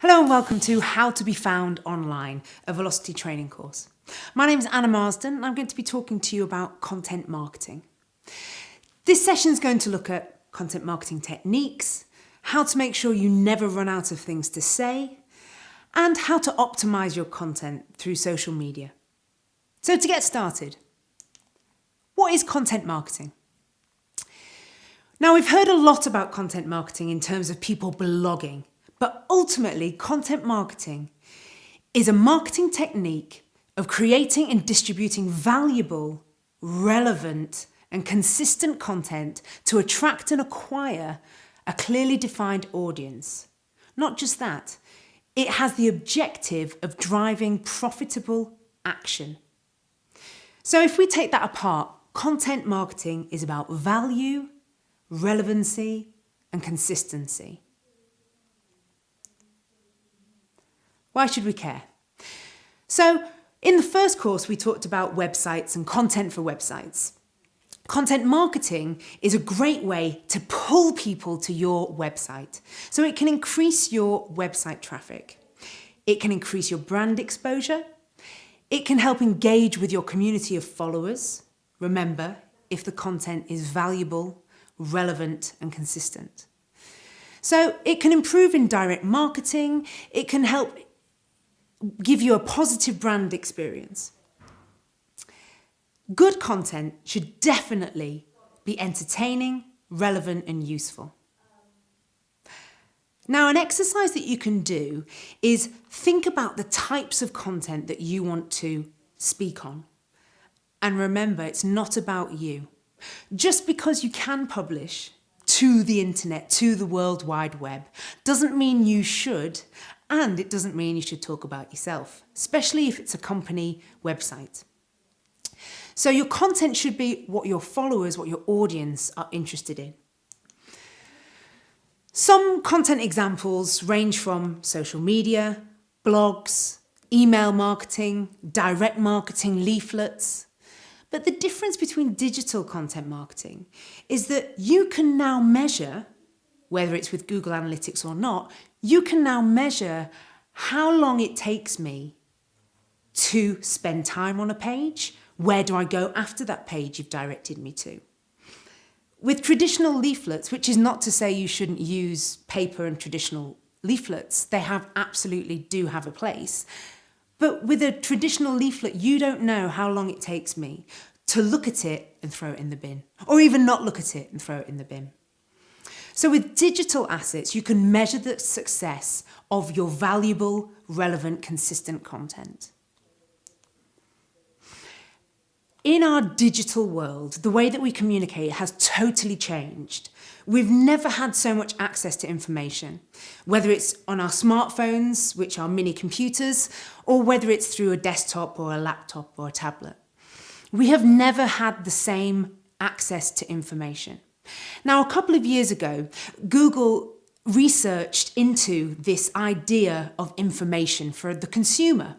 Hello and welcome to How to be Found Online, a Velocity training course. My name is Anna Marsden and I'm going to be talking to you about content marketing. This session is going to look at content marketing techniques, how to make sure you never run out of things to say, and how to optimize your content through social media. So to get started, what is content marketing? Now, we've heard a lot about content marketing in terms of people blogging, but ultimately content marketing is a marketing technique of creating and distributing valuable, relevant and consistent content to attract and acquire a clearly defined audience. Not just that, it has the objective of driving profitable action. So if we take that apart, content marketing is about value, relevancy and consistency. Why should we care? So in the first course, we talked about websites and content for websites. Content marketing is a great way to pull people to your website. So it can increase your website traffic. It can increase your brand exposure. It can help engage with your community of followers. Remember, if the content is valuable, relevant and consistent. So it can improve in direct marketing. It can help give you a positive brand experience. Good content should definitely be entertaining, relevant and useful. Now, an exercise that you can do is think about the types of content that you want to speak on. And remember, it's not about you. Just because you can publish to the internet, to the World Wide Web, doesn't mean you should, and it doesn't mean you should talk about yourself, especially if it's a company website. So your content should be what your followers, what your audience are interested in. Some content examples range from social media, blogs, email marketing, direct marketing, leaflets. But the difference between digital content marketing is that you can now measure, whether it's with Google Analytics or not, you can now measure how long it takes me to spend time on a page. Where do I go after that page you've directed me to? With traditional leaflets, which is not to say you shouldn't use paper and traditional leaflets, they absolutely do have a place. But with a traditional leaflet, you don't know how long it takes me to look at it and throw it in the bin, or even not look at it and throw it in the bin. So with digital assets, you can measure the success of your valuable, relevant, consistent content. In our digital world, the way that we communicate has totally changed. We've never had so much access to information, whether it's on our smartphones, which are mini computers, or whether it's through a desktop or a laptop or a tablet. We have never had the same access to information. Now, a couple of years ago, Google researched into this idea of information for the consumer,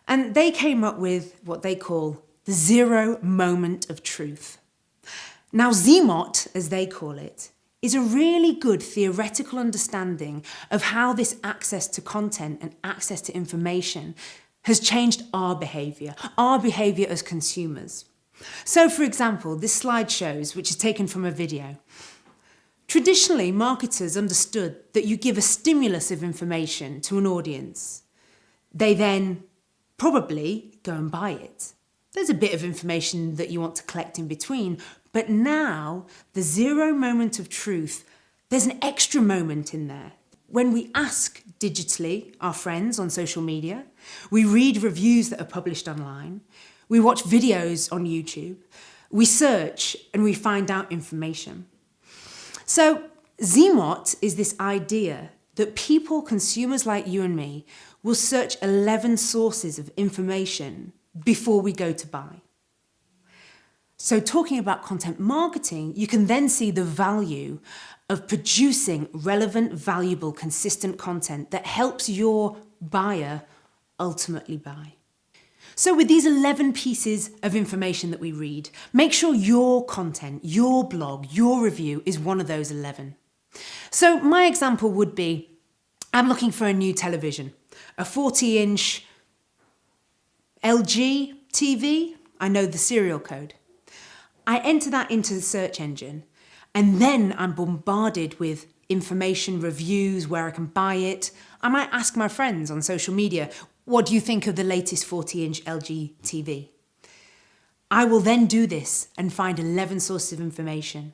and they came up with what they call the zero moment of truth. Now, ZMOT, as they call it, is a really good theoretical understanding of how this access to content and access to information has changed our behaviour as consumers. So, for example, this slide shows, which is taken from a video. Traditionally, marketers understood that you give a stimulus of information to an audience. They then probably go and buy it. There's a bit of information that you want to collect in between, but now the zero moment of truth, there's an extra moment in there. When we ask digitally our friends on social media, we read reviews that are published online, we watch videos on YouTube, we search and we find out information. So ZMOT is this idea that people, consumers like you and me, will search 11 sources of information before we go to buy. So talking about content marketing, you can then see the value of producing relevant, valuable, consistent content that helps your buyer ultimately buy. So with these 11 pieces of information that we read, make sure your content, your blog, your review is one of those 11. So my example would be, I'm looking for a new television, a 40-inch LG TV. I know the serial code. I enter that into the search engine, and then I'm bombarded with information, reviews, where I can buy it. I might ask my friends on social media, what do you think of the latest 40-inch LG TV? I will then do this and find 11 sources of information.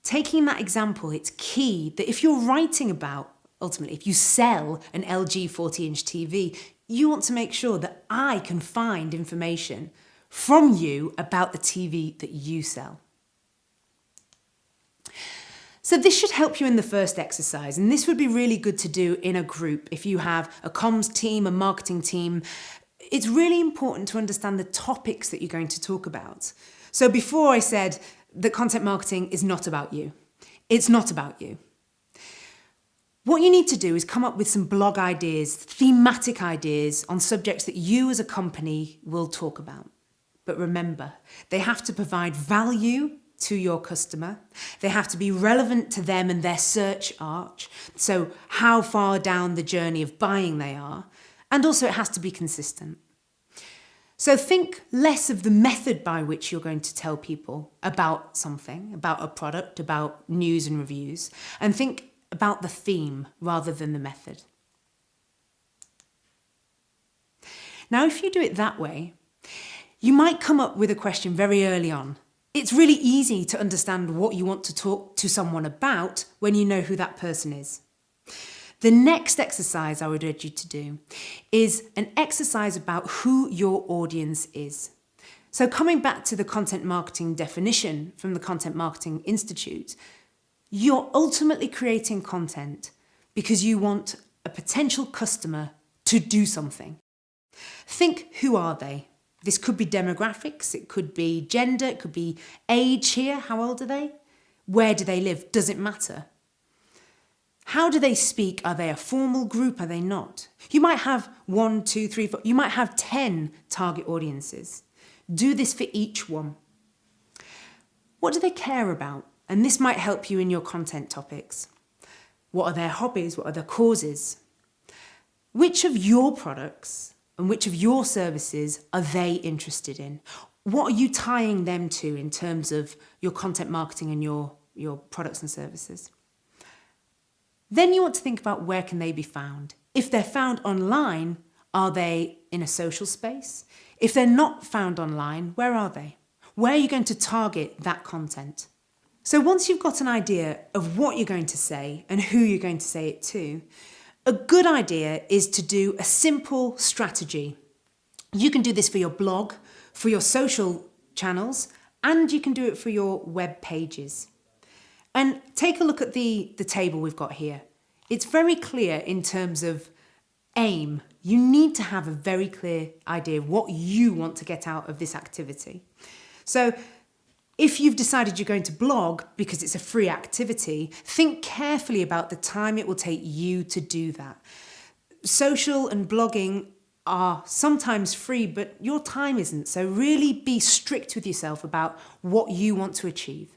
Taking that example, it's key that if you're writing about, ultimately, if you sell an LG 40-inch TV, you want to make sure that I can find information from you about the TV that you sell. So this should help you in the first exercise, and this would be really good to do in a group. If you have a comms team, a marketing team, it's really important to understand the topics that you're going to talk about. So before I said that content marketing is not about you. It's not about you. What you need to do is come up with some blog ideas, thematic ideas on subjects that you as a company will talk about. But remember, they have to provide value to your customer. They have to be relevant to them and their search arch. So how far down the journey of buying they are. And also it has to be consistent. So think less of the method by which you're going to tell people about something, about a product, about news and reviews, and think about the theme rather than the method. Now, if you do it that way, you might come up with a question very early on. It's really easy to understand what you want to talk to someone about when you know who that person is. The next exercise I would urge you to do is an exercise about who your audience is. So coming back to the content marketing definition from the Content Marketing Institute, you're ultimately creating content because you want a potential customer to do something. Think, who are they? This could be demographics, it could be gender, it could be age here. How old are they? Where do they live? Does it matter? How do they speak? Are they a formal group? Are they not? You might have 1, 2, 3, 4, you might have 10 target audiences. Do this for each one. What do they care about? And this might help you in your content topics. What are their hobbies? What are their causes? Which of your products and which of your services are they interested in? What are you tying them to in terms of your content marketing and your products and services? Then you want to think about where can they be found. If they're found online, are they in a social space? If they're not found online, where are they? Where are you going to target that content? So once you've got an idea of what you're going to say and who you're going to say it to, a good idea is to do a simple strategy. You can do this for your blog, for your social channels, and you can do it for your web pages. And take a look at the table we've got here. It's very clear in terms of aim. You need to have a very clear idea of what you want to get out of this activity. So if you've decided you're going to blog because it's a free activity, think carefully about the time it will take you to do that. Social and blogging are sometimes free, but your time isn't. So really be strict with yourself about what you want to achieve.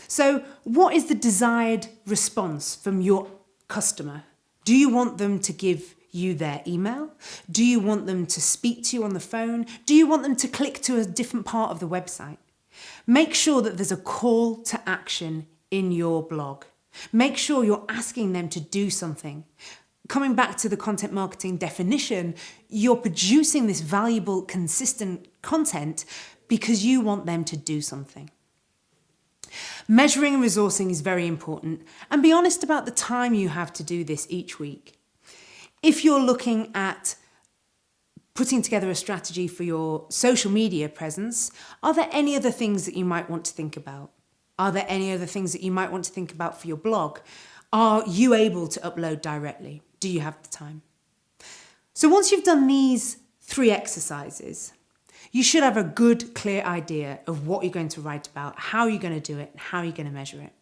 So what is the desired response from your customer? Do you want them to give you their email? Do you want them to speak to you on the phone? Do you want them to click to a different part of the website? Make sure that there's a call to action in your blog. Make sure you're asking them to do something. Coming back to the content marketing definition, you're producing this valuable, consistent content because you want them to do something. Measuring and resourcing is very important, and be honest about the time you have to do this each week. If you're looking at putting together a strategy for your social media presence, are there any other things that you might want to think about? Are there any other things that you might want to think about for your blog? Are you able to upload directly? Do you have the time? So once you've done these 3 exercises, you should have a good, clear idea of what you're going to write about, how you're going to do it, and how you're going to measure it.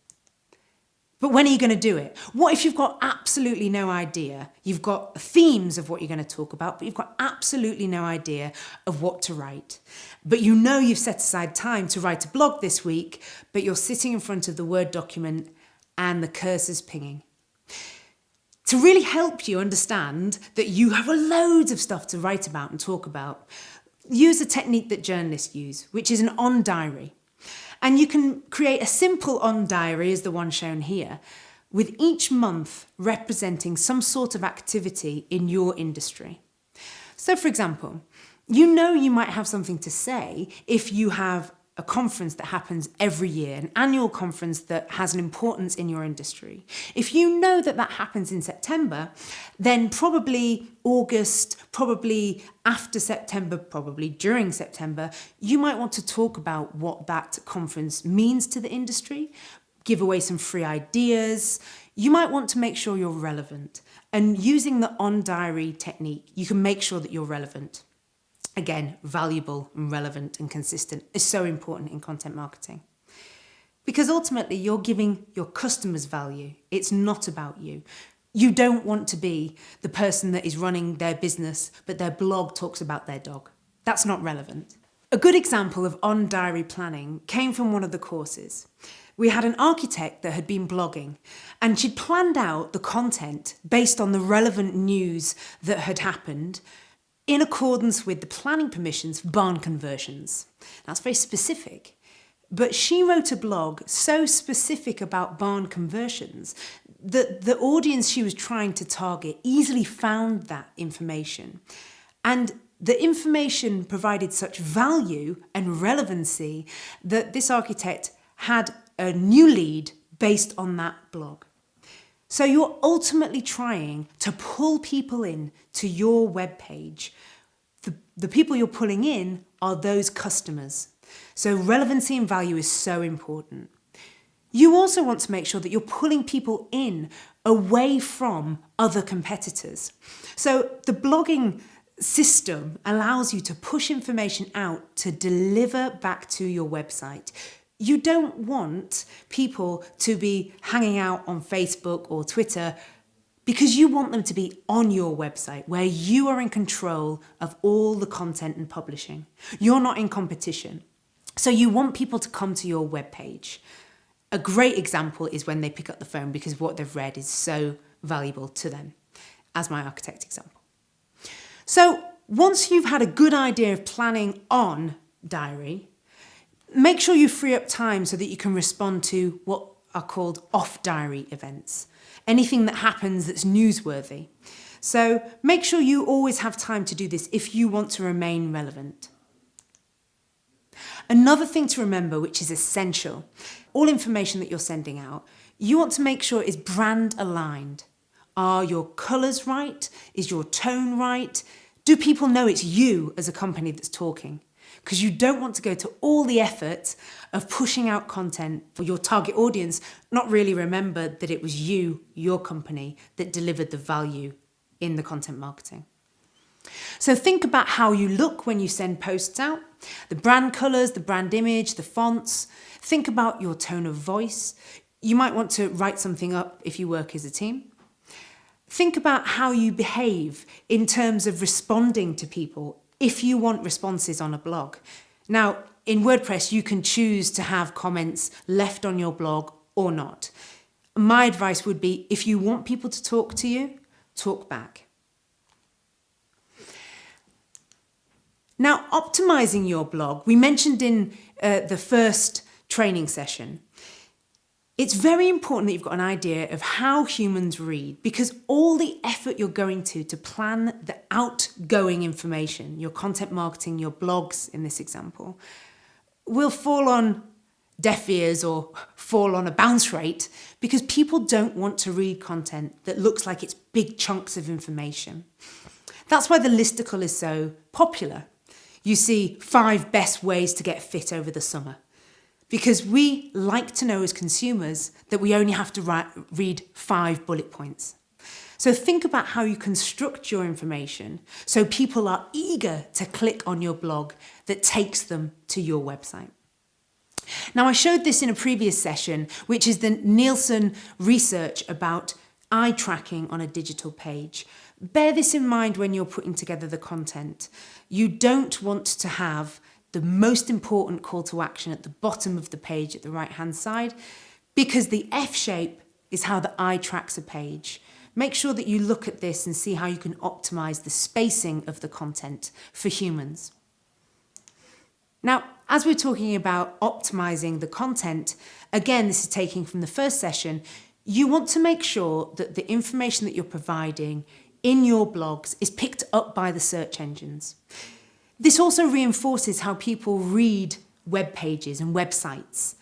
But when are you going to do it? What if you've got absolutely no idea? You've got themes of what you're going to talk about, but you've got absolutely no idea of what to write. But you know you've set aside time to write a blog this week, but you're sitting in front of the Word document and the cursor's pinging. To really help you understand that you have loads of stuff to write about and talk about, use a technique that journalists use, which is an on diary. And you can create a simple on diary, as the one shown here, with each month representing some sort of activity in your industry. So for example, you might have something to say if you have a conference that happens every year, an annual conference that has an importance in your industry. If you know that that happens in September, then probably August, probably after September, probably during September, you might want to talk about what that conference means to the industry, give away some free ideas. You might want to make sure you're relevant. And using the on diary technique, you can make sure that you're relevant. Again, valuable and relevant and consistent is so important in content marketing. Because ultimately you're giving your customers value. It's not about you. You don't want to be the person that is running their business, but their blog talks about their dog. That's not relevant. A good example of on diary planning came from one of the courses. We had an architect that had been blogging, and she'd planned out the content based on the relevant news that had happened in accordance with the planning permissions for barn conversions. That's very specific. But she wrote a blog so specific about barn conversions that the audience she was trying to target easily found that information. And the information provided such value and relevancy that this architect had a new lead based on that blog. So you're ultimately trying to pull people in to your webpage. The people you're pulling in are those customers. So relevancy and value is so important. You also want to make sure that you're pulling people in away from other competitors. So the blogging system allows you to push information out to deliver back to your website. You don't want people to be hanging out on Facebook or Twitter because you want them to be on your website where you are in control of all the content and publishing. You're not in competition. So you want people to come to your webpage. A great example is when they pick up the phone because what they've read is so valuable to them, as my architect example. So once you've had a good idea of planning on diary, make sure you free up time so that you can respond to what are called off-diary events. Anything that happens that's newsworthy. So make sure you always have time to do this if you want to remain relevant. Another thing to remember, which is essential, all information that you're sending out, you want to make sure is brand aligned. Are your colours right? Is your tone right? Do people know it's you as a company that's talking? Because you don't want to go to all the effort of pushing out content for your target audience, not really remember that it was you, your company, that delivered the value in the content marketing. So think about how you look when you send posts out, the brand colours, the brand image, the fonts. Think about your tone of voice. You might want to write something up if you work as a team. Think about how you behave in terms of responding to people if you want responses on a blog. Now, in WordPress, you can choose to have comments left on your blog or not. My advice would be, if you want people to talk to you, talk back. Now, optimizing your blog, we mentioned in the first training session, it's very important that you've got an idea of how humans read, because all the effort you're going to plan the outgoing information, your content marketing, your blogs in this example, will fall on deaf ears or fall on a bounce rate because people don't want to read content that looks like it's big chunks of information. That's why the listicle is so popular. You see 5 best ways to get fit over the summer. Because we like to know as consumers that we only have to read 5 bullet points. So think about how you construct your information so people are eager to click on your blog that takes them to your website. Now, I showed this in a previous session, which is the Nielsen research about eye tracking on a digital page. Bear this in mind when you're putting together the content. You don't want to have the most important call to action at the bottom of the page at the right-hand side, because the F shape is how the eye tracks a page. make sure that you look at this and see how you can optimize the spacing of the content for humans. Now, as we're talking about optimizing the content, again, this is taking from the first session, you want to make sure that the information that you're providing in your blogs is picked up by the search engines. This also reinforces how people read web pages and websites.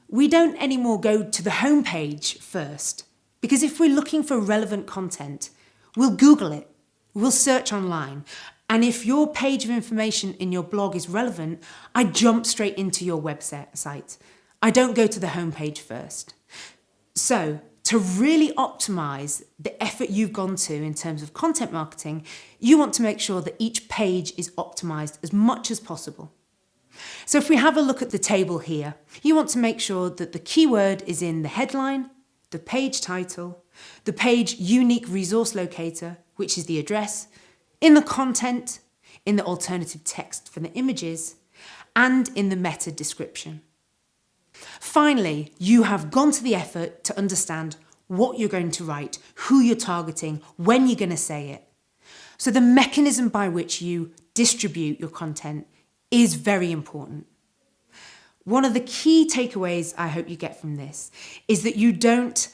We don't anymore go to the homepage first, because if we're looking for relevant content, we'll Google it, we'll search online. And if your page of information in your blog is relevant, I jump straight into your website. I don't go to the homepage first. So to really optimize the effort you've gone to in terms of content marketing, you want to make sure that each page is optimized as much as possible. So if we have a look at the table here, you want to make sure that the keyword is in the headline, the page title, the page unique resource locator, which is the address, in the content, in the alternative text for the images, and in the meta description. Finally, you have gone to the effort to understand what you're going to write, who you're targeting, when you're going to say it. So the mechanism by which you distribute your content is very important. One of the key takeaways I hope you get from this is that you don't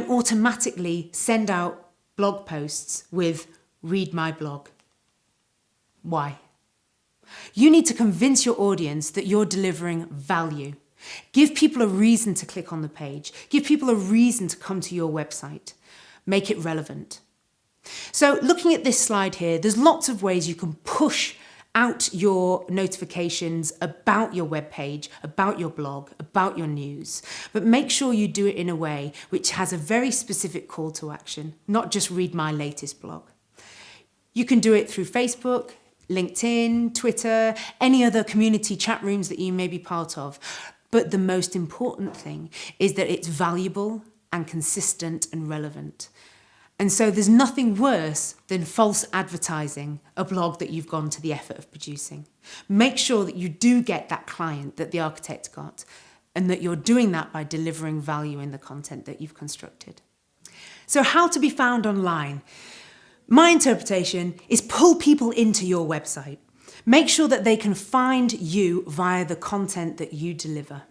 automatically send out blog posts with "read my blog." Why? You need to convince your audience that you're delivering value. Give people a reason to click on the page. Give people a reason to come to your website. Make it relevant. So looking at this slide here, there's lots of ways you can push out your notifications about your webpage, about your blog, about your news. But make sure you do it in a way which has a very specific call to action, not just read my latest blog. You can do it through Facebook, LinkedIn, Twitter, any other community chat rooms that you may be part of. But the most important thing is that it's valuable and consistent and relevant. And so there's nothing worse than false advertising a blog that you've gone to the effort of producing. Make sure that you do get that client that the architect got, and that you're doing that by delivering value in the content that you've constructed. So how to be found online? My interpretation is pull people into your website. Make sure that they can find you via the content that you deliver.